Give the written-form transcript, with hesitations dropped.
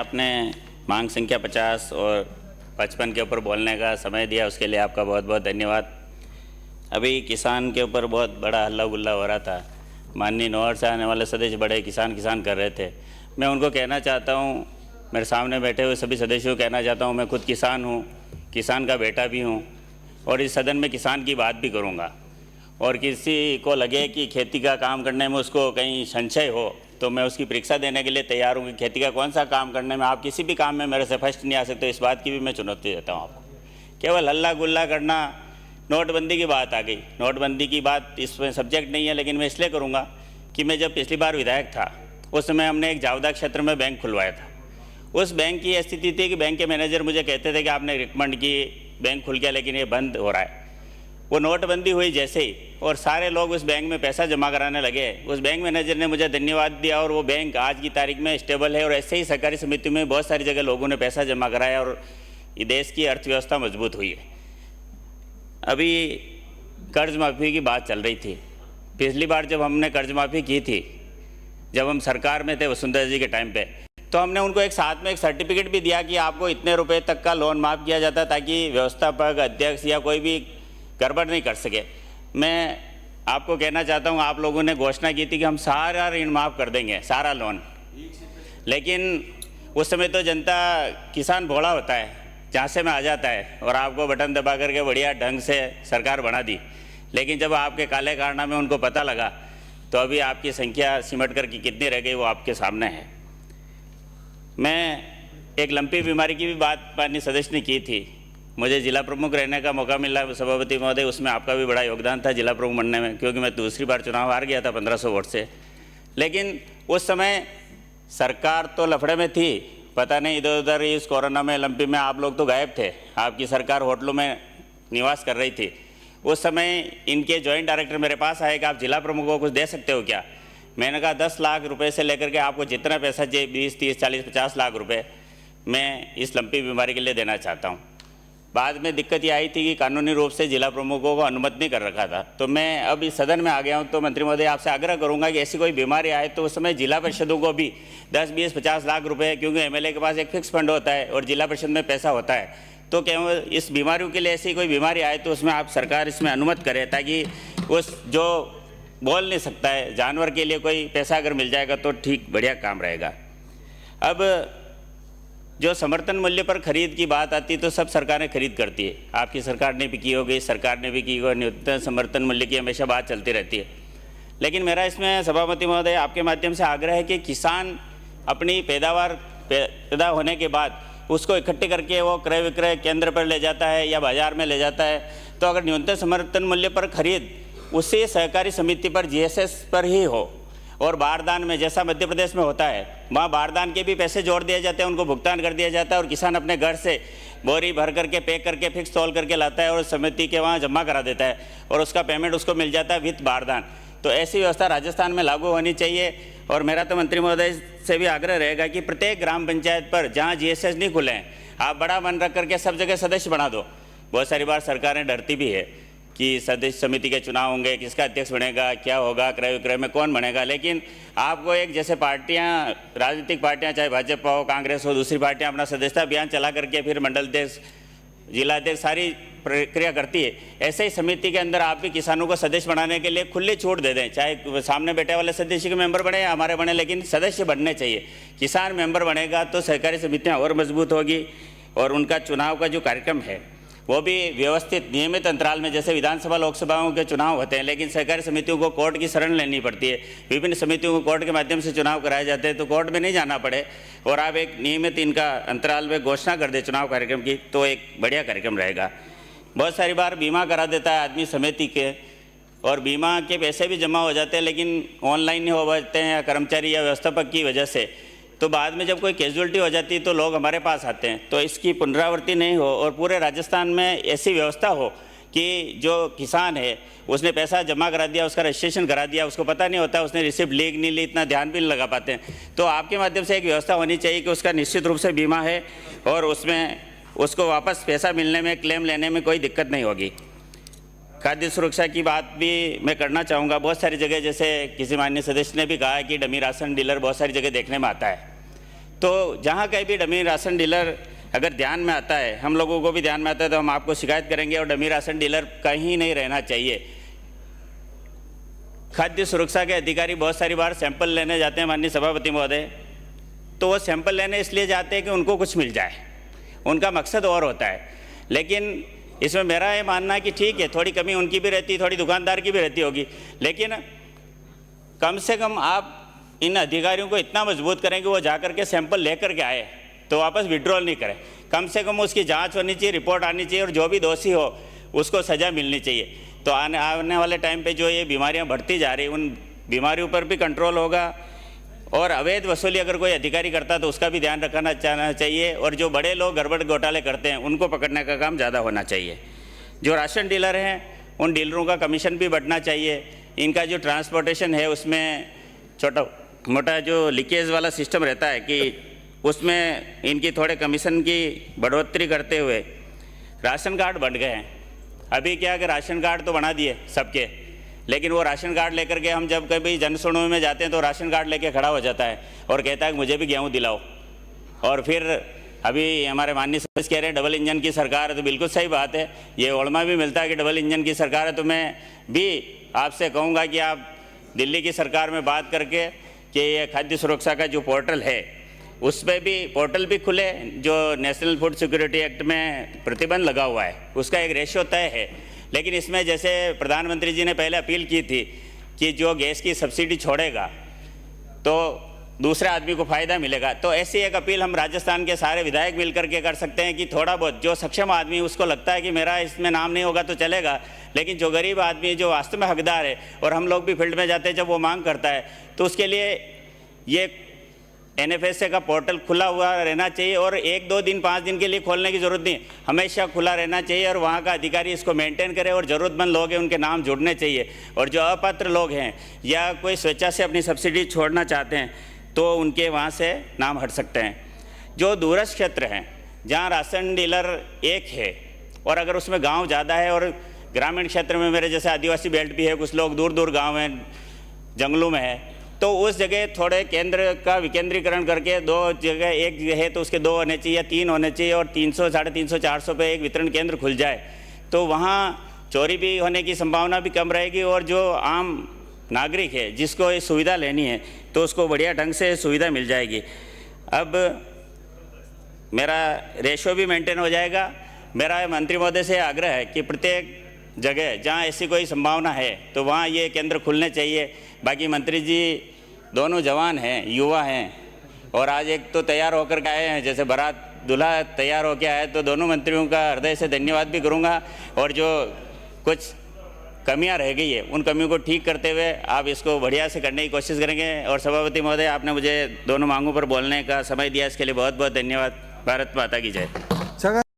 आपने मांग संख्या 50 और 55 के ऊपर बोलने का समय दिया, उसके लिए आपका बहुत बहुत धन्यवाद। अभी किसान के ऊपर बहुत बड़ा हल्ला गुल्ला हो रहा था। माननीय नौहर से आने वाले सदस्य बड़े किसान कर रहे थे। मैं उनको कहना चाहता हूँ, मेरे सामने बैठे हुए सभी सदस्यों को कहना चाहता हूँ, मैं खुद किसान हूँ, किसान का बेटा भी हूँ और इस सदन में किसान की बात भी करूँगा। और किसी को लगे कि खेती का काम करने में उसको कहीं संशय हो तो मैं उसकी परीक्षा देने के लिए तैयार हूँ कि खेती का कौन सा काम करने में आप किसी भी काम में मेरे से फर्स्ट नहीं आ सकते। इस बात की भी मैं चुनौती देता हूँ आपको। केवल हल्ला गुल्ला करना, नोटबंदी की बात आ गई। नोटबंदी की बात इसमें सब्जेक्ट नहीं है, लेकिन मैं इसलिए करूँगा कि मैं जब पिछली बार विधायक था उस समय हमने एक जावदा क्षेत्र में बैंक खुलवाया था। उस बैंक की स्थिति थी कि बैंक के मैनेजर मुझे कहते थे कि आपने रिकमेंड की, बैंक खुल गया लेकिन ये बंद हो रहा है। वो नोटबंदी हुई जैसे ही और सारे लोग उस बैंक में पैसा जमा कराने लगे, उस बैंक मैनेजर ने मुझे धन्यवाद दिया और वो बैंक आज की तारीख में स्टेबल है। और ऐसे ही सहकारी समिति में बहुत सारी जगह लोगों ने पैसा जमा कराया और ये देश की अर्थव्यवस्था मजबूत हुई है। अभी कर्ज माफ़ी की बात चल रही थी। पिछली बार जब हमने कर्ज माफ़ी की थी, जब हम सरकार में थे वसुंधरा जी के टाइम पे, तो हमने उनको एक साथ में एक सर्टिफिकेट भी दिया कि आपको इतने रुपए तक का लोन माफ़ किया जाता ताकि व्यवस्थापक, अध्यक्ष या कोई भी गड़बड़ नहीं कर सके। मैं आपको कहना चाहता हूँ, आप लोगों ने घोषणा की थी कि हम सारा ऋण माफ़ कर देंगे, सारा लोन, लेकिन उस समय तो जनता, किसान भोला होता है, जहाँ से में आ जाता है और आपको बटन दबा करके बढ़िया ढंग से सरकार बना दी। लेकिन जब आपके काले कारनामे उनको पता लगा तो अभी आपकी संख्या सिमट कर कितनी रह गई वो आपके सामने है। मैं एक लंपी बीमारी की भी बात माननीय सदस्य ने की थी। मुझे जिला प्रमुख रहने का मौका मिला सभापति महोदय, उसमें आपका भी बड़ा योगदान था जिला प्रमुख बनने में, क्योंकि मैं दूसरी बार चुनाव हार गया था 1500 वोट से। लेकिन उस समय सरकार तो लफड़े में थी, पता नहीं इधर उधर इस कोरोना में, लंपी में आप लोग तो गायब थे। आपकी सरकार होटलों में निवास कर रही थी। उस समय इनके जॉइंट डायरेक्टर मेरे पास आए कि आप जिला प्रमुख को कुछ दे सकते हो क्या। मैंने कहा 10 लाख रुपए से लेकर के आपको जितना पैसा चाहिए, 20, 30, 40, 50 लाख रुपए मैं इस लंपी बीमारी के लिए देना चाहता हूँ। बाद में दिक्कत ये आई थी कि कानूनी रूप से जिला प्रमुखों को अनुमति नहीं कर रखा था। तो मैं अब इस सदन में आ गया हूँ, तो मंत्री महोदय आपसे आग्रह करूँगा कि ऐसी कोई बीमारी आए तो उस समय जिला परिषदों को भी 10, 20, 50 लाख रुपए, क्योंकि एमएलए के पास एक फिक्स फंड होता है और जिला परिषद में पैसा होता है, तो केवल इस बीमारियों के लिए ऐसी कोई बीमारी आए तो उसमें आप सरकार इसमें अनुमति करे, ताकि उस जो बोल नहीं सकता है जानवर के लिए कोई पैसा अगर मिल जाएगा तो ठीक बढ़िया काम रहेगा। अब जो समर्थन मूल्य पर खरीद की बात आती तो सब सरकारें खरीद करती है। आपकी सरकार ने भी की होगी, इस सरकार ने भी की होगी, न्यूनतम समर्थन मूल्य की हमेशा बात चलती रहती है। लेकिन मेरा इसमें सभापति महोदय आपके माध्यम से आग्रह है कि किसान अपनी पैदावार पैदा होने के बाद उसको इकट्ठे करके वो क्रय विक्रय केंद्र पर ले जाता है या बाजार में ले जाता है, तो अगर न्यूनतम समर्थन मूल्य पर खरीद उसी सहकारी समिति पर जीएसएस पर ही हो और बारदान में, जैसा मध्य प्रदेश में होता है, वहाँ बारदान के भी पैसे जोड़ दिए जाते हैं, उनको भुगतान कर दिया जाता है और किसान अपने घर से बोरी भर करके पैक करके फिक्स तौल करके लाता है और समिति के वहाँ जमा करा देता है और उसका पेमेंट उसको मिल जाता है विथ बारदान। तो ऐसी व्यवस्था राजस्थान में लागू होनी चाहिए। और मेरा तो मंत्री महोदय से भी आग्रह रहेगा कि प्रत्येक ग्राम पंचायत पर जहाँ जीएसएस नहीं खुले हैं, आप बड़ा मन रख करके सब जगह सदस्य बना दो। बहुत सारी बार सरकारें डरती भी है कि सदस्य समिति के चुनाव होंगे, किसका अध्यक्ष बनेगा, क्या होगा, क्रय विक्रय में कौन बनेगा। लेकिन आपको एक, जैसे पार्टियां, राजनीतिक पार्टियां, चाहे भाजपा हो, कांग्रेस हो, दूसरी पार्टियां अपना सदस्यता अभियान चला करके फिर मंडल अध्यक्ष, जिला अध्यक्ष सारी प्रक्रिया करती है, ऐसे ही समिति के अंदर आप भी किसानों को सदस्य बनाने के लिए खुली छूट दे दें। चाहे सामने बैठे वाले सदस्य के मेंबर बने या हमारे बने, लेकिन सदस्य बनने चाहिए। किसान मेंबर बनेगा तो सहकारी समितियाँ और मजबूत होगी और उनका चुनाव का जो कार्यक्रम है वो भी व्यवस्थित नियमित अंतराल में, जैसे विधानसभा लोकसभाओं के चुनाव होते हैं, लेकिन सहकारी समितियों को कोर्ट की शरण लेनी पड़ती है। विभिन्न समितियों को कोर्ट के माध्यम से चुनाव कराए जाते हैं, तो कोर्ट में नहीं जाना पड़े और आप एक नियमित इनका अंतराल में घोषणा कर दे चुनाव कार्यक्रम की, तो एक बढ़िया कार्यक्रम रहेगा। बहुत सारी बार बीमा करा देता है आदमी समिति के और बीमा के पैसे भी जमा हो जाते हैं, लेकिन ऑनलाइन नहीं हो पाते हैं या कर्मचारी या व्यवस्थापक की वजह से, तो बाद में जब कोई कैजुअलिटी हो जाती है तो लोग हमारे पास आते हैं। तो इसकी पुनरावृत्ति नहीं हो और पूरे राजस्थान में ऐसी व्यवस्था हो कि जो किसान है उसने पैसा जमा करा दिया, उसका रजिस्ट्रेशन करा दिया, उसको पता नहीं होता उसने रिसिप्ट ली नहीं ली, इतना ध्यान भी नहीं लगा पाते हैं। तो आपके माध्यम से एक व्यवस्था होनी चाहिए कि उसका निश्चित रूप से बीमा है और उसमें उसको वापस पैसा मिलने में, क्लेम लेने में कोई दिक्कत नहीं होगी। खाद्य सुरक्षा की बात भी मैं करना चाहूँगा। बहुत सारी जगह, जैसे किसी माननीय सदस्य ने भी कहा है कि डमी राशन डीलर बहुत सारी जगह देखने में आता है, तो जहाँ कहीं भी डमी राशन डीलर अगर ध्यान में आता है, हम लोगों को भी ध्यान में आता है, तो हम आपको शिकायत करेंगे। और डमी राशन डीलर कहीं नहीं रहना चाहिए। खाद्य सुरक्षा के अधिकारी बहुत सारी बार सैंपल लेने जाते हैं माननीय सभापति महोदय, तो वो सैंपल लेने इसलिए जाते हैं कि उनको कुछ मिल जाए, उनका मकसद और होता है। लेकिन इसमें मेरा ये मानना है कि ठीक है, थोड़ी कमी उनकी भी रहती, थोड़ी दुकानदार की भी रहती होगी, लेकिन कम से कम आप इन अधिकारियों को इतना मजबूत करें कि वो जाकर के सैंपल लेकर के आए, तो वापस विड्रॉल नहीं करें। कम से कम उसकी जांच होनी चाहिए, रिपोर्ट आनी चाहिए, और जो भी दोषी हो उसको सज़ा मिलनी चाहिए। तो आने वाले टाइम पे जो ये बीमारियां बढ़ती जा रही, उन बीमारियों पर भी कंट्रोल होगा। और अवैध वसूली अगर कोई अधिकारी करता तो उसका भी ध्यान रखना चाहिए। और जो बड़े लोग गड़बड़ घोटाले करते हैं उनको पकड़ने का काम ज़्यादा होना चाहिए। जो राशन डीलर हैं उन डीलरों का कमीशन भी बढ़ना चाहिए। इनका जो ट्रांसपोर्टेशन है उसमें छोटा मोटा जो लीकेज वाला सिस्टम रहता है कि उसमें इनकी थोड़े कमीशन की बढ़ोतरी करते हुए राशन कार्ड बन गए हैं। अभी क्या कि राशन कार्ड तो बना दिए सबके, लेकिन वो राशन कार्ड लेकर के हम जब कभी जनसुनवाई में जाते हैं तो राशन कार्ड लेके खड़ा हो जाता है और कहता है कि मुझे भी गेहूँ दिलाओ। और फिर अभी हमारे माननीय सदस्य कह रहे हैं डबल इंजन की सरकार है, तो बिल्कुल सही बात है। ये ओळमा भी मिलता है कि डबल इंजन की सरकार है। तो मैं भी आपसे कहूँगा कि आप दिल्ली की सरकार में बात करके कि ये खाद्य सुरक्षा का जो पोर्टल है उस पर भी पोर्टल भी खुले। जो नेशनल फूड सिक्योरिटी एक्ट में प्रतिबंध लगा हुआ है उसका एक रेशियो तय है, लेकिन इसमें जैसे प्रधानमंत्री जी ने पहले अपील की थी कि जो गैस की सब्सिडी छोड़ेगा तो दूसरे आदमी को फ़ायदा मिलेगा, तो ऐसी एक अपील हम राजस्थान के सारे विधायक मिल करके कर सकते हैं कि थोड़ा बहुत जो सक्षम आदमी उसको लगता है कि मेरा इसमें नाम नहीं होगा तो चलेगा, लेकिन जो गरीब आदमी जो वास्तव में हकदार है, और हम लोग भी फील्ड में जाते हैं जब वो मांग करता है, तो उसके लिए ये NFSA का पोर्टल खुला हुआ रहना चाहिए। और 1-2 दिन 5 दिन के लिए खोलने की ज़रूरत नहीं, हमेशा खुला रहना चाहिए। और वहाँ का अधिकारी इसको मेंटेन करे और ज़रूरतमंद लोग हैं उनके नाम जुड़ने चाहिए। और जो अपात्र लोग हैं या कोई स्वेच्छा से अपनी सब्सिडी छोड़ना चाहते हैं तो उनके वहाँ से नाम हट सकते हैं। जो दूरस्थ क्षेत्र हैं जहाँ राशन डीलर एक है और अगर उसमें गाँव ज़्यादा है, और ग्रामीण क्षेत्र में मेरे जैसे आदिवासी बेल्ट भी है, कुछ लोग दूर दूर गाँव हैं, जंगलों में है, तो उस जगह थोड़े केंद्र का विकेंद्रीकरण करके 2 जगह, एक है तो उसके 2 होने चाहिए या 3 होने चाहिए, और 300, 350, 400 पे एक वितरण केंद्र खुल जाए तो वहाँ चोरी भी होने की संभावना भी कम रहेगी। और जो आम नागरिक है जिसको ये सुविधा लेनी है तो उसको बढ़िया ढंग से सुविधा मिल जाएगी। अब मेरा रेशो भी मेंटेन हो जाएगा। मेरा मंत्री महोदय से आग्रह है कि प्रत्येक जगह जहाँ ऐसी कोई संभावना है तो वहाँ ये केंद्र खुलने चाहिए। बाकी मंत्री जी दोनों जवान हैं, युवा हैं, और आज एक तो तैयार होकर के आए हैं, जैसे बारात दूल्हा तैयार होकर आए, तो दोनों मंत्रियों का हृदय से धन्यवाद भी करूँगा। और जो कुछ कमियां रह गई है उन कमियों को ठीक करते हुए आप इसको बढ़िया से करने की कोशिश करेंगे। और सभापति महोदय, आपने मुझे दोनों मांगों पर बोलने का समय दिया, इसके लिए बहुत बहुत धन्यवाद। भारत माता की जय।